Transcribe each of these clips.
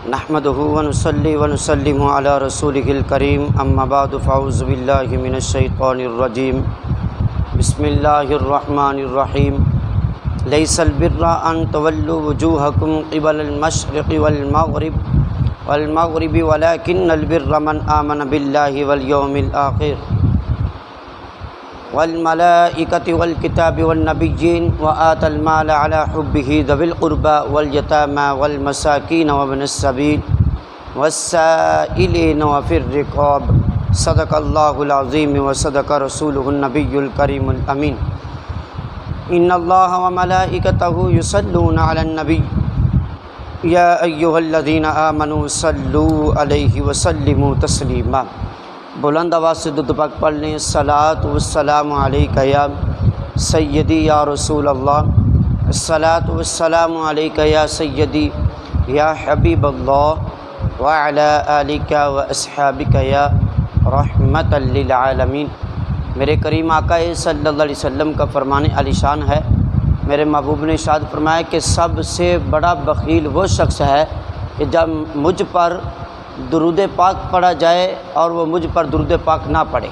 نحمده ونصلي ونسلم على رسوله الكريم اما بعد فاعوذ بالله من الشيطان الرجيم بسم الله الرحمن الرحيم ليس البر ان تولوا وجوهكم قبل المشرق والمغرب ولكن البر من آمن بالله واليوم الآخر والملائكة والكتاب والنبيين وآتى المال على حبه ذوي القربى واليتامى والمساكين وابن السبيل والسائلين وفي الرقاب صدق الله العظيم وصدق رسوله النبي الكريم الأمين إن الله وملائكته يصلون على النبي يا أيها الذين آمنوا صلوا عليه وسلموا تسليما۔ بلند آواز سے درود پاک پڑھ لیں۔ الصلاۃ والسلام علیک یا سیدی یا رسول اللہ، الصلاۃ والسلام علیک یا سیدی یا حبیب اللہ وعلی آلک واصحابک یا رحمۃ للعالمین۔ میرے کریم آقا صلی اللہ علیہ وسلم کا فرمان عالی شان ہے، میرے محبوب نے ارشاد فرمایا کہ سب سے بڑا بخیل وہ شخص ہے کہ جب مجھ پر درود پاک پڑھا جائے اور وہ مجھ پر درود پاک نہ پڑھے،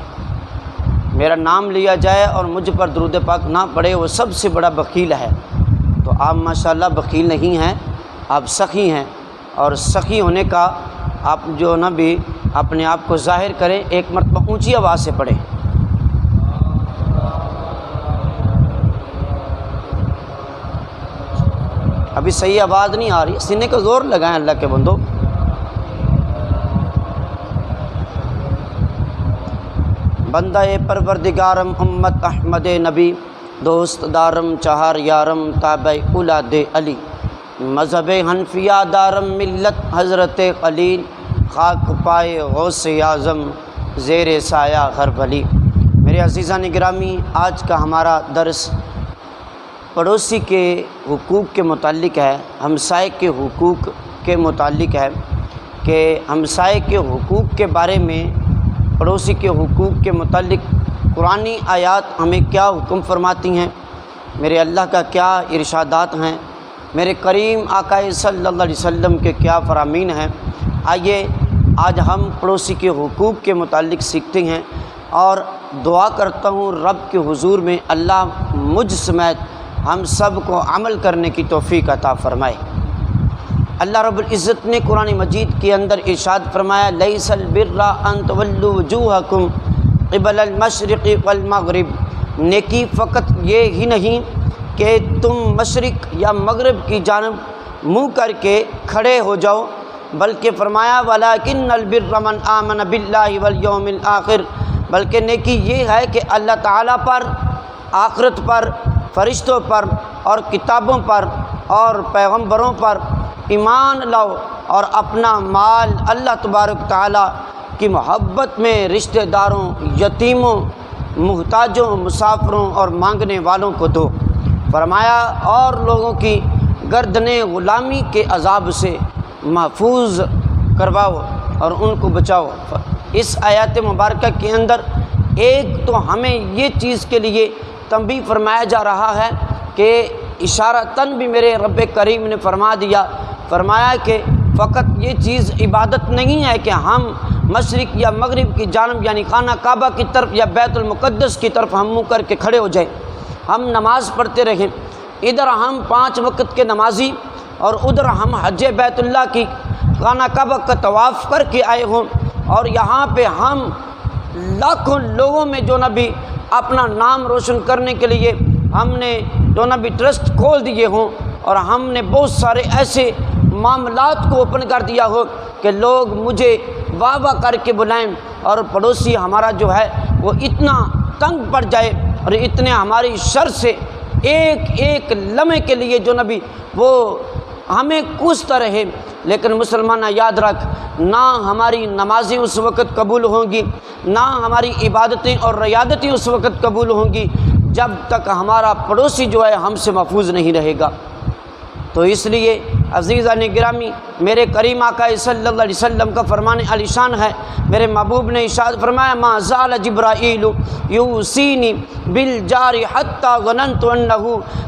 میرا نام لیا جائے اور مجھ پر درود پاک نہ پڑھے، وہ سب سے بڑا بخیل ہے۔ تو آپ ماشاءاللہ بخیل نہیں ہیں، آپ سخی ہیں، اور سخی ہونے کا آپ جو نا بھی اپنے آپ کو ظاہر کریں، ایک مرتبہ اونچی آواز سے پڑھیں۔ ابھی صحیح آواز نہیں آ رہی، سینے کو زور لگائیں اللہ کے بندو۔ بندہ پروردگارم امت احمد نبی، دوست دارم چہار یارم تابع اولاد علی، مذہب حنفیہ دارم ملت حضرت خلیل، خاک پائے غوث اعظم زیر سایہ ہر ولی۔ میرے عزیزان گرامی، آج کا ہمارا درس پڑوسی کے حقوق کے متعلق ہے، ہمسائے کے حقوق کے متعلق ہے کہ ہمسائے کے حقوق کے بارے میں، پڑوسی کے حقوق کے متعلق قرآنی آیات ہمیں کیا حکم فرماتی ہیں، میرے اللہ کا کیا ارشادات ہیں، میرے کریم آقا صلی اللہ علیہ وسلم کے کیا فرامین ہیں۔ آئیے آج ہم پڑوسی کے حقوق کے متعلق سیکھتے ہیں، اور دعا کرتا ہوں رب کے حضور میں اللہ مجھ سمیت ہم سب کو عمل کرنے کی توفیق عطا فرمائے۔ اللہ رب العزت نے قرآن مجید کے اندر ارشاد فرمایا، لیس البر ان تولوا وجوہکم قبل المشرق والمغرب، نیکی فقط یہ ہی نہیں کہ تم مشرق یا مغرب کی جانب منہ کر کے کھڑے ہو جاؤ، بلکہ فرمایا ولیکن البر من آمن باللہ والیوم الآخر، بلکہ نیکی یہ ہے کہ اللہ تعالیٰ پر، آخرت پر، فرشتوں پر اور کتابوں پر اور پیغمبروں پر ایمان لاؤ، اور اپنا مال اللہ تبارک تعالیٰ کی محبت میں رشتہ داروں، یتیموں، محتاجوں، مسافروں اور مانگنے والوں کو دو۔ فرمایا اور لوگوں کی گردنیں غلامی کے عذاب سے محفوظ کرواؤ اور ان کو بچاؤ۔ اس آیات مبارکہ کے اندر ایک تو ہمیں یہ چیز کے لیے تنبیہ فرمایا جا رہا ہے کہ اشارتاً بھی میرے رب کریم نے فرما دیا، فرمایا کہ فقط یہ چیز عبادت نہیں ہے کہ ہم مشرق یا مغرب کی جانب یعنی خانہ کعبہ کی طرف یا بیت المقدس کی طرف ہم منہ کر کے کھڑے ہو جائیں، ہم نماز پڑھتے رہیں، ادھر ہم 5 وقت کے نمازی اور ادھر ہم حج بیت اللہ کی خانہ کعبہ کا طواف کر کے آئے ہوں، اور یہاں پہ ہم لاکھوں لوگوں میں جو نبی اپنا نام روشن کرنے کے لیے ہم نے جو نبی ٹرسٹ کھول دیے ہوں، اور ہم نے بہت سارے ایسے معاملات کو اوپن کر دیا ہو کہ لوگ مجھے واہ واہ کر کے بلائیں، اور پڑوسی ہمارا جو ہے وہ اتنا تنگ پڑ جائے اور اتنے ہماری شر سے ایک ایک لمحے کے لیے جو نبی وہ ہمیں کوستا رہے۔ لیکن مسلمانہ یاد رکھ، نہ ہماری نمازیں اس وقت قبول ہوں گی، نہ ہماری عبادتیں اور ریادتیں اس وقت قبول ہوں گی جب تک ہمارا پڑوسی جو ہے ہم سے محفوظ نہیں رہے گا۔ تو اس لیے عزیزان گرامی میرے کریم آقا صلی اللہ علیہ وسلم کا فرمان علی شان ہے، میرے محبوب نے ارشاد فرمایا ما زال جبرائیل یوصینی بالجار حتی ظننت انہ،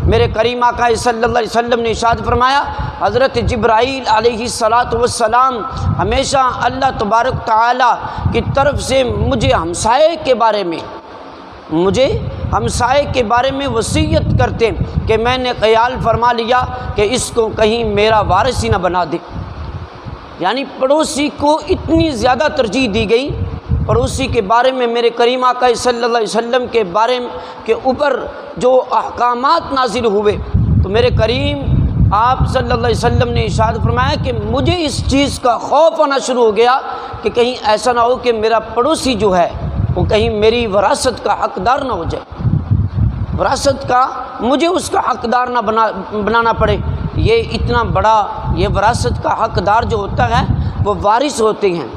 میرے کریم آقا صلی اللہ علیہ وسلم نے ارشاد فرمایا حضرت جبرائیل علیہ السلام ہمیشہ اللہ تبارک تعالیٰ کی طرف سے مجھے ہمسائے کے بارے میں وصیت کرتے کہ میں نے خیال فرما لیا کہ اس کو کہیں میرا وارث ہی نہ بنا دے۔ یعنی پڑوسی کو اتنی زیادہ ترجیح دی گئی، پڑوسی کے بارے میں میرے کریم آقا صلی اللہ علیہ وسلم کے بارے کے اوپر جو احکامات نازل ہوئے تو میرے کریم آپ صلی اللہ علیہ وسلم نے ارشاد فرمایا کہ مجھے اس چیز کا خوف آنا شروع ہو گیا کہ کہیں ایسا نہ ہو کہ میرا پڑوسی جو ہے وہ کہیں میری وراثت کا حقدار نہ ہو جائے، وراثت کا مجھے اس کا حقدار نہ بنانا پڑے۔ یہ اتنا بڑا یہ وراثت کا حقدار جو ہوتا ہے وہ وارث ہوتے ہیں،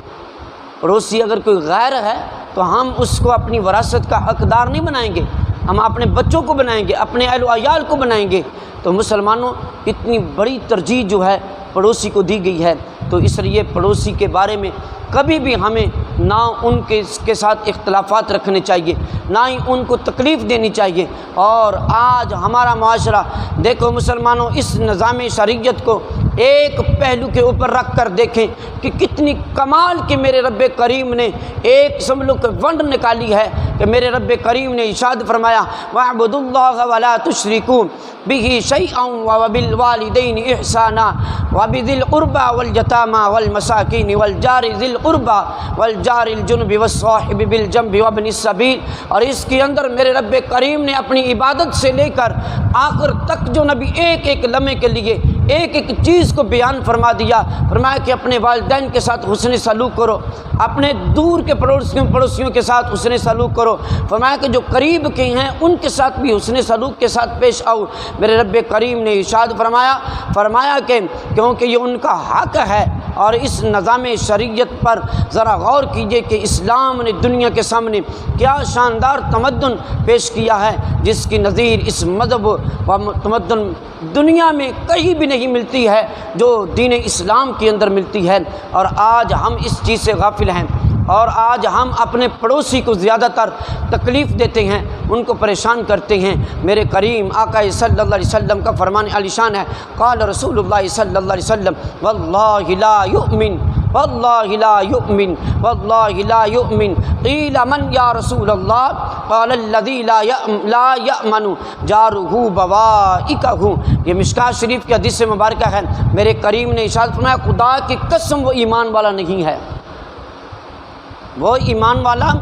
پڑوسی اگر کوئی غیر ہے تو ہم اس کو اپنی وراثت کا حقدار نہیں بنائیں گے، ہم اپنے بچوں کو بنائیں گے، اپنے اہل و عیال کو بنائیں گے۔ تو مسلمانوں اتنی بڑی ترجیح جو ہے پڑوسی کو دی گئی ہے، تو اس لیے پڑوسی کے بارے میں کبھی بھی ہمیں نہ ان کے ساتھ اختلافات رکھنے چاہیے، نہ ہی ان کو تکلیف دینی چاہیے۔ اور آج ہمارا معاشرہ دیکھو مسلمانوں، اس نظام شریعت کو ایک پہلو کے اوپر رکھ کر دیکھیں کہ کتنی کمال کے میرے رب کریم نے ایک سمجھو کہ ونڈ نکالی ہے کہ میرے رب کریم نے ارشاد فرمایا وَاعْبُدُوا اللَّهَ وَلَا تُشْرِكُوا بِهِ شَيْئًا وَبِالْوَالِدَيْنِ إِحْسَانًا وَبِذِي الْقُرْبَى وَالْيَتَامَى وَالْمَسَاكِينِ وَالْجَارِ ذِي الْقُرْبَى وَالْجَارِ الْجُنُبِ وَالصَّاحِبِ بِالْجَنبِ وَابْنِ السَّبِيلِ۔ اور اس کے اندر میرے رب کریم نے اپنی عبادت سے لے کر آخر تک جو نبی ایک ایک لمحے کے لیے ایک ایک چیز کو بیان فرما دیا، فرمایا کہ اپنے والدین کے ساتھ حسن سلوک کرو، اپنے دور کے پڑوسیوں کے ساتھ حسن سلوک کرو، فرمایا کہ جو قریب کے ہیں ان کے ساتھ بھی حسن سلوک کے ساتھ پیش آؤ۔ میرے رب کریم نے ارشاد فرمایا کہ کیونکہ یہ ان کا حق ہے۔ اور اس نظام شریعت پر ذرا غور کیجئے کہ اسلام نے دنیا کے سامنے کیا شاندار تمدن پیش کیا ہے جس کی نظیر اس مذہب و تمدن دنیا میں کہیں بھی نہیں ملتی ہے جو دین اسلام کے اندر ملتی ہے۔ اور آج ہم اس چیز سے غافل ہیں، اور آج ہم اپنے پڑوسی کو زیادہ تر تکلیف دیتے ہیں، ان کو پریشان کرتے ہیں۔ میرے کریم آقا صلی اللہ علیہ وسلم کا فرمان علی شان ہے، قال رسول اللہ صلی اللہ علیہ وسلم واللہ لا یؤمن واللہ لا یؤمن واللہ لا یؤمن قیل من یا رسول اللہ قال الذی لا یأمن جارہ بوائقہ۔ یہ مشکوٰۃ شریف کی حدیث مبارکہ ہے، میرے کریم نے ارشاد فرمایا خدا کی قسم وہ ایمان والا نہیں ہے، وہ ایمان والا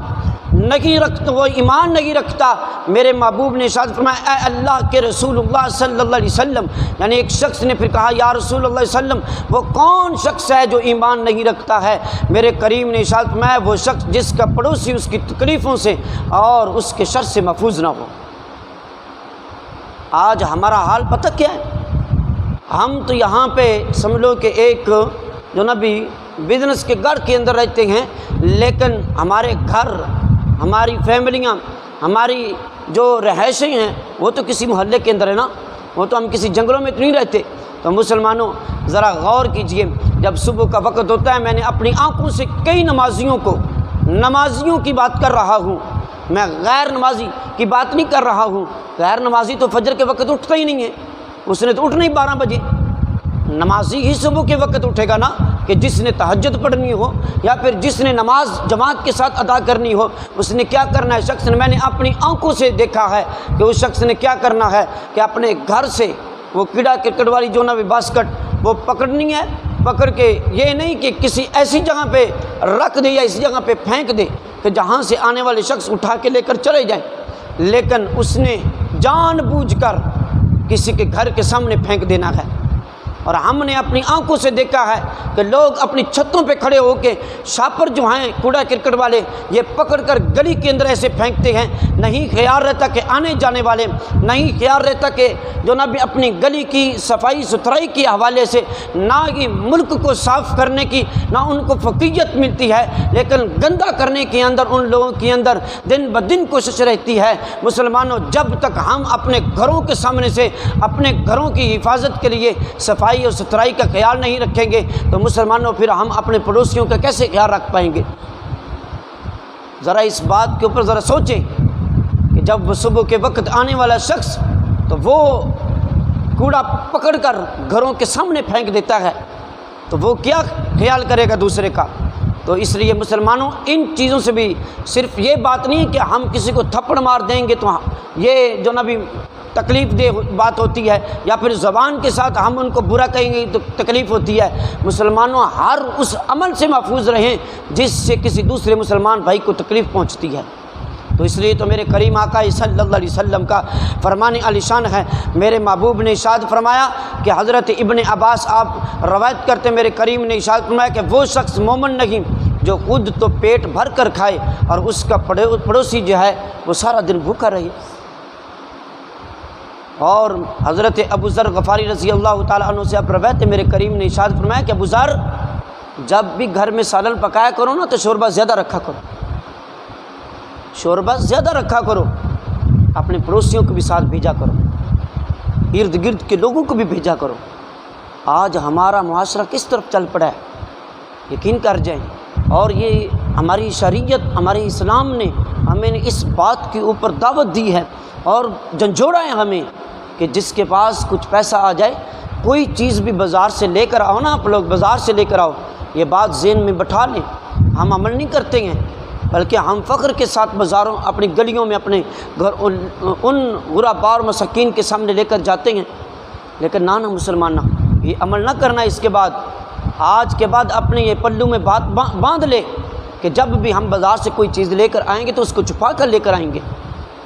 نہیں رکھتا، وہ ایمان نہیں رکھتا۔ میرے محبوب نے ارشاد فرمایا اے اللہ کے رسول اللہ صلی اللہ علیہ وسلم، یعنی ایک شخص نے پھر کہا یا رسول اللہ علیہ وسلم وہ کون شخص ہے جو ایمان نہیں رکھتا ہے؟ میرے کریم نے ارشاد فرمایا وہ شخص جس کا پڑوسی اس کی تکلیفوں سے اور اس کے شر سے محفوظ نہ ہو۔ آج ہمارا حال پتہ کیا ہے؟ ہم تو یہاں پہ سمجھ لو کہ ایک جو نبی بزنس کے گھر کے اندر رہتے ہیں، لیکن ہمارے گھر، ہماری فیملیاں، ہماری جو رہائشیں ہیں وہ تو کسی محلے کے اندر ہے نا، وہ تو ہم کسی جنگلوں میں تو نہیں رہتے۔ تو مسلمانوں ذرا غور کیجئے، جب صبح کا وقت ہوتا ہے میں نے اپنی آنکھوں سے کئی نمازیوں کی بات کر رہا ہوں، میں غیر نمازی کی بات نہیں کر رہا ہوں۔ غیر نمازی تو فجر کے وقت اٹھتا ہی نہیں ہے، اس نے تو اٹھنا ہی 12 بجے، نمازی ہی صبح کے وقت اٹھے گا نا، کہ جس نے تہجد پڑھنی ہو یا پھر جس نے نماز جماعت کے ساتھ ادا کرنی ہو اس نے کیا کرنا ہے؟ شخص نے، میں نے اپنی آنکھوں سے دیکھا ہے کہ اس شخص نے کیا کرنا ہے کہ اپنے گھر سے وہ کیڑا کرکٹ والی جو نا باسکٹ وہ پکڑنی ہے، پکڑ کے یہ نہیں کہ کسی ایسی جگہ پہ رکھ دے یا اسی جگہ پہ پھینک دے کہ جہاں سے آنے والے شخص اٹھا کے لے کر چلے جائیں، لیکن اس نے جان بوجھ کر کسی کے گھر کے سامنے پھینک دینا ہے۔ اور ہم نے اپنی آنکھوں سے دیکھا ہے کہ لوگ اپنی چھتوں پہ کھڑے ہو کے شاپر جو ہیں کوڑا کرکٹ والے یہ پکڑ کر گلی کے اندر ایسے پھینکتے ہیں، نہیں خیال رہتا کہ آنے جانے والے، نہیں خیال رہتا کہ جو نہ بھی اپنی گلی کی صفائی ستھرائی کے حوالے سے نہ ہی ملک کو صاف کرنے کی نہ ان کو فقیت ملتی ہے، لیکن گندہ کرنے کے اندر ان لوگوں کے اندر دن بدن کوشش رہتی ہے۔ مسلمانوں، جب تک ہم اپنے گھروں کے سامنے سے اپنے گھروں کی حفاظت کے لیے صفائی اور ستھرائی کا خیال نہیں رکھیں گے تو مسلمانوں پھر ہم اپنے پڑوسیوں کا کیسے خیال رکھ پائیں گے؟ ذرا اس بات کے اوپر ذرا سوچیں کہ جب وہ صبح کے وقت آنے والا شخص تو وہ کوڑا پکڑ کر گھروں کے سامنے پھینک دیتا ہے تو وہ کیا خیال کرے گا دوسرے کا؟ تو اس لیے مسلمانوں، ان چیزوں سے بھی صرف یہ بات نہیں کہ ہم کسی کو تھپڑ مار دیں گے تو یہ جو نہ بھی تکلیف دہ بات ہوتی ہے، یا پھر زبان کے ساتھ ہم ان کو برا کہیں گے تو تکلیف ہوتی ہے۔ مسلمانوں، ہر اس عمل سے محفوظ رہیں جس سے کسی دوسرے مسلمان بھائی کو تکلیف پہنچتی ہے۔ تو اس لیے تو میرے کریم آقا صلی اللہ علیہ وسلم کا فرمان عالی شان ہے، میرے محبوب نے ارشاد فرمایا کہ حضرت ابن عباس آپ روایت کرتے، میرے کریم نے ارشاد فرمایا کہ وہ شخص مومن نہیں جو خود تو پیٹ بھر کر کھائے اور اس کا پڑوسی جو ہے وہ سارا دن بھوکا رہے۔ اور حضرت ابو ذر غفاری رضی اللہ تعالیٰ عنہ سے آپ روایت ہے، میرے کریم نے ارشاد فرمایا کہ ابو ذر، جب بھی گھر میں سالن پکایا کرو نا تو شوربہ زیادہ رکھا کرو، شوربہ زیادہ رکھا کرو، اپنے پڑوسیوں کو بھی ساتھ بھیجا کرو، ارد گرد کے لوگوں کو بھی بھیجا کرو۔ آج ہمارا معاشرہ کس طرف چل پڑا ہے، یقین کر جائیں، اور یہ ہماری شریعت، ہمارے اسلام نے ہمیں اس بات کے اوپر دعوت دی ہے اور جھنجھوڑا ہے ہمیں کہ جس کے پاس کچھ پیسہ آ جائے، کوئی چیز بھی بازار سے لے کر آؤ نا، آپ لوگ بازار سے لے کر آؤ، یہ بات ذہن میں بٹھا لیں۔ ہم عمل نہیں کرتے ہیں، بلکہ ہم فخر کے ساتھ بازاروں، اپنی گلیوں میں، اپنے گھر ان غرباء اور مساکین کے سامنے لے کر جاتے ہیں، لیکن نہ مسلمان نہ یہ عمل نہ کرنا۔ اس کے بعد، آج کے بعد اپنے یہ پلو میں بات باندھ لے کہ جب بھی ہم بازار سے کوئی چیز لے کر آئیں گے تو اس کو چھپا کر لے کر آئیں گے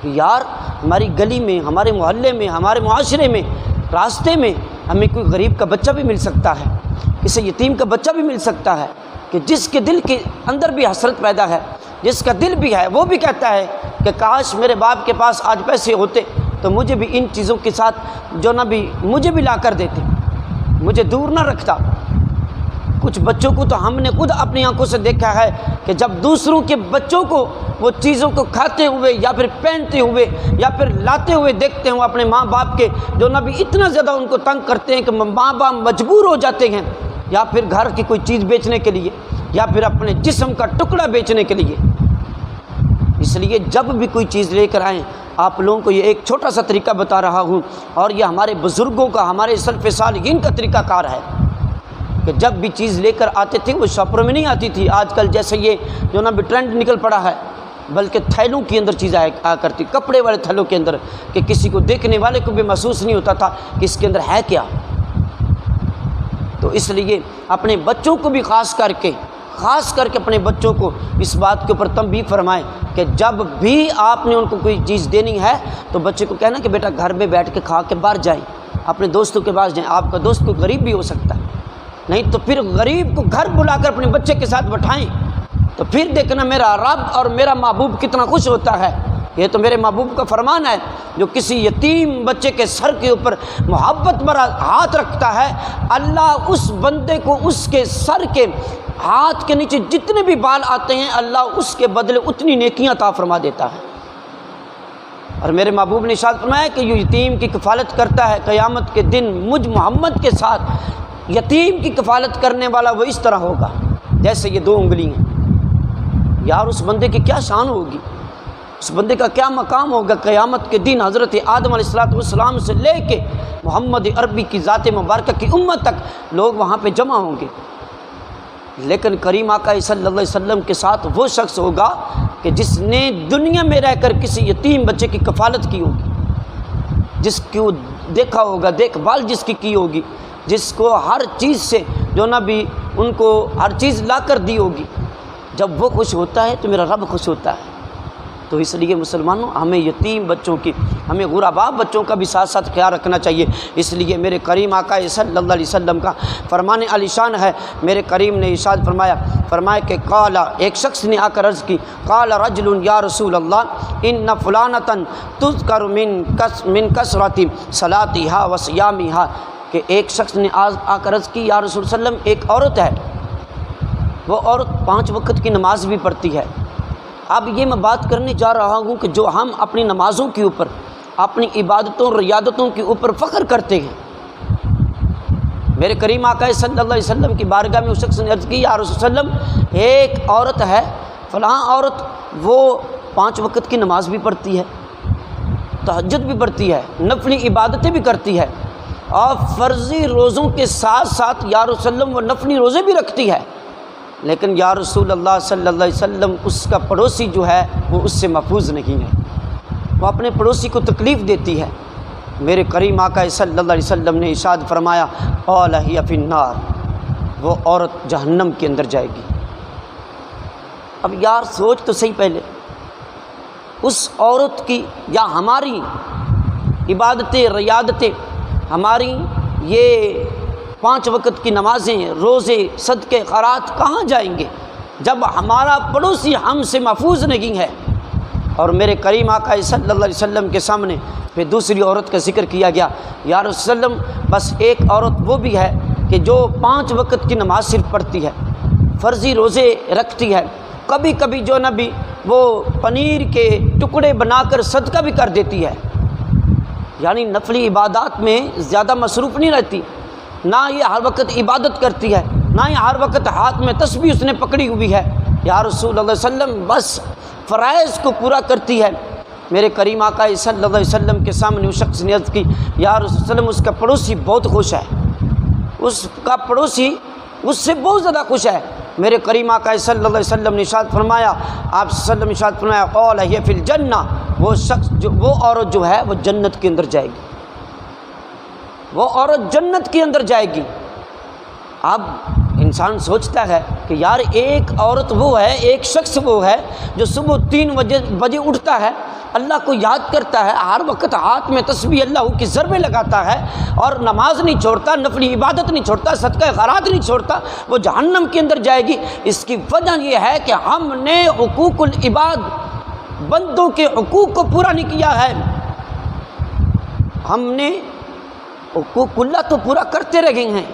کہ یار ہماری گلی میں، ہمارے محلے میں، ہمارے معاشرے میں، راستے میں ہمیں کوئی غریب کا بچہ بھی مل سکتا ہے، کسی یتیم کا بچہ بھی مل سکتا ہے کہ جس کے دل کے اندر بھی حسرت پیدا ہے، جس کا دل بھی ہے، وہ بھی کہتا ہے کہ کاش میرے باپ کے پاس آج پیسے ہوتے تو مجھے بھی ان چیزوں کے ساتھ جو نہ بھی مجھے بھی لا کر دیتے، مجھے دور نہ رکھتا۔ کچھ بچوں کو تو ہم نے خود اپنی آنکھوں سے دیکھا ہے کہ جب دوسروں کے بچوں کو وہ چیزوں کو کھاتے ہوئے یا پھر پہنتے ہوئے یا پھر لاتے ہوئے دیکھتے ہیں اپنے ماں باپ کے، جو نہ بھی اتنا زیادہ ان کو تنگ کرتے ہیں کہ ماں باپ مجبور ہو جاتے ہیں یا پھر گھر کی کوئی چیز بیچنے کے لیے یا پھر اپنے جسم کا ٹکڑا بیچنے کے لیے۔ اس لیے جب بھی کوئی چیز لے کر آئیں، آپ لوگوں کو یہ ایک چھوٹا سا طریقہ بتا رہا ہوں، اور یہ ہمارے بزرگوں کا، ہمارے سلف صالحین کا طریقہ کار ہے کہ جب بھی چیز لے کر آتے تھے وہ شاپروں میں نہیں آتی تھی، آج کل جیسے یہ جو نا بھی ٹرینڈ نکل پڑا ہے، بلکہ تھیلوں کے اندر چیزیں آیا کرتی، کپڑے والے تھیلوں کے اندر، کہ کسی کو دیکھنے والے کو بھی محسوس نہیں ہوتا تھا کہ اس کے اندر ہے کیا۔ تو اس لیے اپنے بچوں کو بھی خاص کر کے اپنے بچوں کو اس بات کے اوپر تنبیہ فرمائیں کہ جب بھی آپ نے ان کو کوئی چیز دینی ہے تو بچے کو کہنا کہ بیٹا گھر میں بیٹھ کے کھا کے باہر جائیں، اپنے دوستوں کے پاس جائیں۔ آپ کا دوست کوئی غریب بھی ہو سکتا ہے، نہیں تو پھر غریب کو گھر بلا کر اپنے بچے کے ساتھ بٹھائیں، تو پھر دیکھنا میرا رب اور میرا محبوب کتنا خوش ہوتا ہے۔ یہ تو میرے محبوب کا فرمان ہے، جو کسی یتیم بچے کے سر کے اوپر محبت بھرا ہاتھ رکھتا ہے، اللہ اس بندے کو اس کے سر کے ہاتھ کے نیچے جتنے بھی بال آتے ہیں اللہ اس کے بدلے اتنی نیکیاں عطا فرما دیتا ہے۔ اور میرے محبوب نے ارشاد فرمایا کہ یہ یتیم کی کفالت کرتا ہے، قیامت کے دن مجھ محمد کے ساتھ یتیم کی کفالت کرنے والا وہ اس طرح ہوگا جیسے یہ 2 انگلی ہیں۔ یار اس بندے کی کیا شان ہوگی، اس بندے کا کیا مقام ہوگا قیامت کے دن۔ حضرت آدم علیہ السلام سے لے کے محمد عربی کی ذات مبارکہ کی امت تک لوگ وہاں پہ جمع ہوں گے، لیکن کریم آقا صلی اللہ علیہ وسلم کے ساتھ وہ شخص ہوگا کہ جس نے دنیا میں رہ کر کسی یتیم بچے کی کفالت کی ہوگی، جس کو دیکھا ہوگا، دیکھ بھال جس کی ہوگی، جس کو ہر چیز سے جو نہ بھی ان کو ہر چیز لا کر دی ہوگی۔ جب وہ خوش ہوتا ہے تو میرا رب خوش ہوتا ہے۔ تو اس لیے مسلمانوں ہمیں یتیم بچوں کی، ہمیں غرباء بچوں کا بھی ساتھ ساتھ خیال رکھنا چاہیے۔ اس لیے میرے کریم آقا صلی اللہ علیہ وسلم کا فرمان عالی شان ہے، میرے کریم نے ارشاد فرمایا کہ قال، ایک شخص نے آ کر عرض کی، قال رجل یا رسول اللہ ان فلانۃ تذکر من کثرۃ صلاتها وصیامها، کہ ایک شخص نے آ کر عرض کی، یا رسول اللہ علیہ وسلم ایک عورت ہے، وہ عورت 5 وقت کی نماز بھی پڑھتی ہے۔ اب یہ میں بات کرنے جا رہا ہوں کہ جو ہم اپنی نمازوں کے اوپر، اپنی عبادتوں ریادتوں کے اوپر فخر کرتے ہیں، میرے کریم آقا صلی اللہ علیہ وسلم کی بارگاہ میں اس شخص نے عرض کی، یا رسول اللہ علیہ وسلم ایک عورت ہے، فلاں عورت، وہ 5 وقت کی نماز بھی پڑھتی ہے، تہجد بھی پڑھتی ہے، نفلی عبادتیں بھی کرتی ہے، اور فرضی روزوں کے ساتھ ساتھ یا رسول اللہ وہ نفلی روزے بھی رکھتی ہے، لیکن یا رسول اللہ صلی اللہ علیہ وسلم اس کا پڑوسی جو ہے وہ اس سے محفوظ نہیں ہے، وہ اپنے پڑوسی کو تکلیف دیتی ہے۔ میرے کریم آقا صلی اللہ علیہ وسلم نے ارشاد فرمایا، قال ہی فی النار، وہ عورت جہنم کے اندر جائے گی۔ اب یار سوچ تو صحیح پہلے، اس عورت کی یا ہماری عبادتیں ریادتیں، ہماری یہ 5 وقت کی نمازیں، روزے، صدقے، خیرات کہاں جائیں گے جب ہمارا پڑوسی ہم سے محفوظ نہیں ہے؟ اور میرے کریم آقا صلی اللہ علیہ وسلم کے سامنے پھر دوسری عورت کا ذکر کیا گیا، یا رسول اللہ وسلم بس ایک عورت وہ بھی ہے کہ جو 5 وقت کی نماز صرف پڑھتی ہے، فرضی روزے رکھتی ہے، کبھی کبھی جو نبی وہ پنیر کے ٹکڑے بنا کر صدقہ بھی کر دیتی ہے، یعنی نفلی عبادات میں زیادہ مصروف نہیں رہتی، نہ یہ ہر وقت عبادت کرتی ہے، نہ یہ ہر وقت ہاتھ میں تسبیح اس نے پکڑی ہوئی ہے، یا رسول اللہ صلی اللہ علیہ وسلم بس فرائض کو پورا کرتی ہے۔ میرے کریم آقا صلی اللہ علیہ وسلم کے سامنے اس شخص نے عرض کی، یا رسول اللہ صلی اللہ علیہ وسلم اس کا پڑوسی بہت خوش ہے، اس کا پڑوسی اس سے بہت زیادہ خوش ہے۔ میرے کریم آقا صلی اللہ علیہ وسلم نے ارشاد فرمایا، آپ صلی اللہ علیہ وسلم نے ارشاد فرمایا، قال ہی فی الجنہ، وہ شخص وہ عورت جو ہے وہ جنت کے اندر جائے گی، وہ عورت جنت کے اندر جائے گی۔ اب انسان سوچتا ہے کہ یار ایک عورت وہ ہے، ایک شخص وہ ہے جو صبح 3 بجے اٹھتا ہے، اللہ کو یاد کرتا ہے، ہر وقت ہاتھ میں تسبیح اللہ کی ضربیں لگاتا ہے، اور نماز نہیں چھوڑتا، نفلی عبادت نہیں چھوڑتا، صدقہ خیرات نہیں چھوڑتا، وہ جہنم کے اندر جائے گی۔ اس کی وجہ یہ ہے کہ ہم نے حقوق العباد، بندوں کے حقوق کو پورا نہیں کیا ہے۔ ہم نے حقوق اللہ تو پورا کرتے رہے ہیں،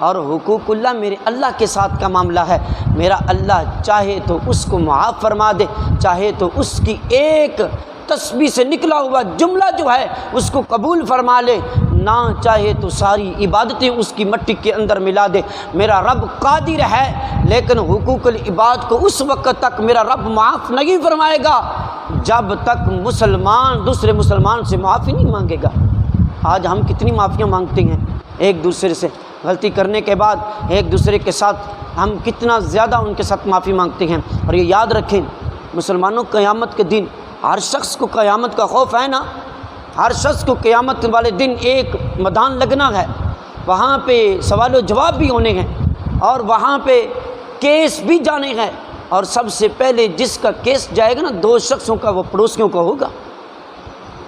اور حقوق اللہ میرے اللہ کے ساتھ کا معاملہ ہے، میرا اللہ چاہے تو اس کو معاف فرما دے، چاہے تو اس کی ایک تسبیح سے نکلا ہوا جملہ جو ہے اس کو قبول فرما لے، نہ چاہے تو ساری عبادتیں اس کی مٹی کے اندر ملا دے۔ میرا رب قادر ہے، لیکن حقوق العباد کو اس وقت تک میرا رب معاف نہیں فرمائے گا جب تک مسلمان دوسرے مسلمان سے معافی نہیں مانگے گا۔ آج ہم کتنی معافیاں مانگتے ہیں ایک دوسرے سے، غلطی کرنے کے بعد ایک دوسرے کے ساتھ ہم کتنا زیادہ ان کے ساتھ معافی مانگتے ہیں۔ اور یہ یاد رکھیں مسلمانوں، قیامت کے دن ہر شخص کو قیامت کا خوف ہے نا، ہر شخص کو قیامت والے دن ایک میدان لگنا ہے، وہاں پہ سوال و جواب بھی ہونے ہیں، اور وہاں پہ کیس بھی جانے ہیں، اور سب سے پہلے جس کا کیس جائے گا نا 2 شخصوں کا، وہ پڑوسیوں کا ہوگا۔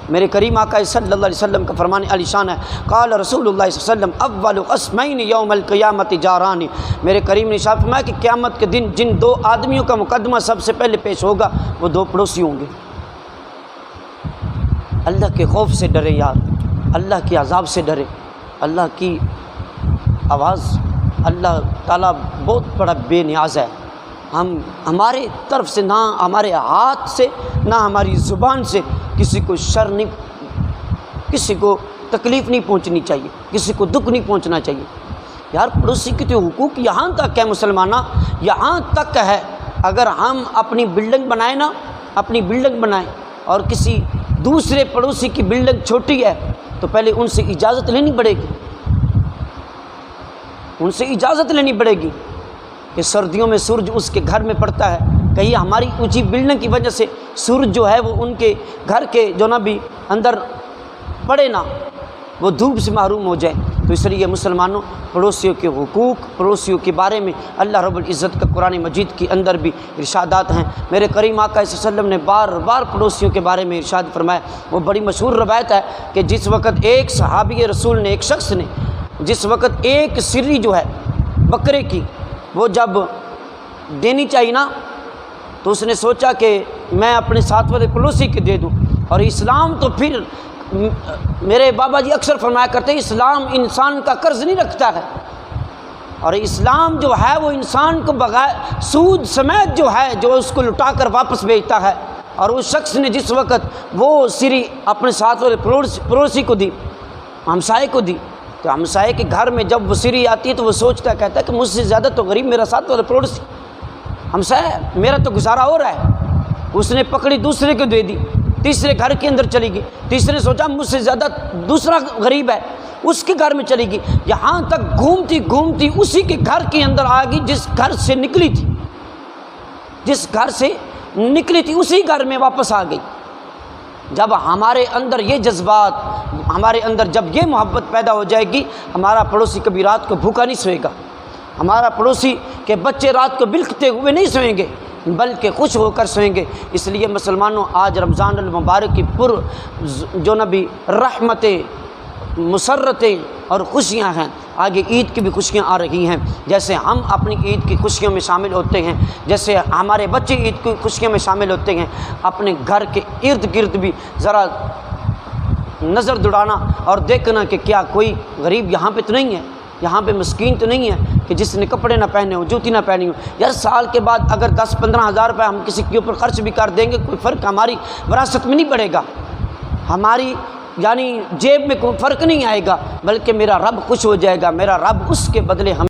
میرے کریم آقا صلی اللہ علیہ وسلم کا فرمان علی شان ہے، قال رسول اللہ صلی اللہ علیہ وسلم اول قسمین یوم القیامت جاران، میرے کریم نے ارشاد فرمایا کہ قیامت کے دن جن 2 آدمیوں کا مقدمہ سب سے پہلے پیش ہوگا وہ 2 پڑوسی ہوں گے۔ اللہ کے خوف سے ڈرے یار، اللہ کے عذاب سے ڈرے، اللہ کی آواز، اللہ تعالیٰ بہت بڑا بے نیاز ہے۔ ہمارے طرف سے، نہ ہمارے ہاتھ سے، نہ ہماری زبان سے کسی کو شر نہیں، کسی کو تکلیف نہیں پہنچنی چاہیے، کسی کو دکھ نہیں پہنچنا چاہیے۔ یار پڑوسی کے تو حقوق یہاں تک ہے مسلمانہ، یہاں تک ہے، اگر ہم اپنی بلڈنگ بنائیں نا، اپنی بلڈنگ بنائیں اور کسی دوسرے پڑوسی کی بلڈنگ چھوٹی ہے تو پہلے ان سے اجازت لینی پڑے گی، ان سے اجازت لینی پڑے گی کہ سردیوں میں سورج اس کے گھر میں پڑتا ہے، کہیں ہماری اونچی بلڈنگ کی وجہ سے سورج جو ہے وہ ان کے گھر کے جو نہ بھی اندر پڑے نا، وہ دھوپ سے محروم ہو جائے۔ تو اس لیے مسلمانوں پڑوسیوں کے حقوق، پڑوسیوں کے بارے میں اللہ رب العزت کا قرآن مجید کے اندر بھی ارشادات ہیں۔ میرے کریم آقا صلی اللہ علیہ وسلم نے بار بار پڑوسیوں کے بارے میں ارشاد فرمایا۔ وہ بڑی مشہور روایت ہے کہ جس وقت ایک صحابی رسول نے، ایک شخص نے جس وقت ایک سری جو ہے بکرے کی وہ جب دینی چاہیے نا، تو اس نے سوچا کہ میں اپنے ساتھ والے پڑوسی کے دے دوں۔ اور اسلام تو پھر میرے بابا جی اکثر فرمایا کرتے ہیں اسلام انسان کا قرض نہیں رکھتا ہے، اور اسلام جو ہے وہ انسان کو بغیر سود سمیت جو ہے جو اس کو لٹا کر واپس بھیجتا ہے۔ اور اس شخص نے جس وقت وہ سری اپنے ساتھ والے پڑوسی کو دی، ہمسائے کو دی، تو ہمسائے کے گھر میں جب وہ سری آتی ہے تو وہ سوچتا کہتا ہے کہ مجھ سے زیادہ تو غریب میرا ساتھ والا پڑوسی ہمسائے، میرا تو گزارا ہو رہا ہے۔ اس نے پکڑی دوسرے کو دے دی، تیسرے گھر کے اندر چلی گئی، تیسرے سوچا مجھ سے زیادہ دوسرا غریب ہے، اس کے گھر میں چلی گئی، یہاں تک گھومتی گھومتی اسی کے گھر کے اندر آ گئی جس گھر سے نکلی تھی، جس گھر سے نکلی تھی اسی گھر میں واپس آ گئی۔ جب ہمارے اندر یہ جذبات، ہمارے اندر جب یہ محبت پیدا ہو جائے گی، ہمارا پڑوسی کبھی رات کو بھوکا نہیں سوئے گا، ہمارا پڑوسی کے بچے رات کو بلکتے ہوئے نہیں سوئیں گے بلکہ خوش ہو کر سوئیں گے۔ اس لیے مسلمانوں آج رمضان المبارک کی جو نبی رحمتیں، مسرتیں اور خوشیاں ہیں، آگے عید کی بھی خوشیاں آ رہی ہیں۔ جیسے ہم اپنی عید کی خوشیوں میں شامل ہوتے ہیں، جیسے ہمارے بچے عید کی خوشیوں میں شامل ہوتے ہیں، اپنے گھر کے ارد گرد بھی ذرا نظر دوڑانا اور دیکھنا کہ کیا کوئی غریب یہاں پہ تو نہیں ہے، یہاں پہ مسکین تو نہیں ہے کہ جس نے کپڑے نہ پہنے ہوں، جوتی نہ پہنی ہو۔ یار سال کے بعد اگر 10-15 ہزار روپے ہم کسی کے اوپر خرچ بھی کر دیں گے، کوئی فرق ہماری وراثت میں نہیں پڑے گا، ہماری یعنی جیب میں کوئی فرق نہیں آئے گا، بلکہ میرا رب خوش ہو جائے گا، میرا رب اس کے بدلے ہم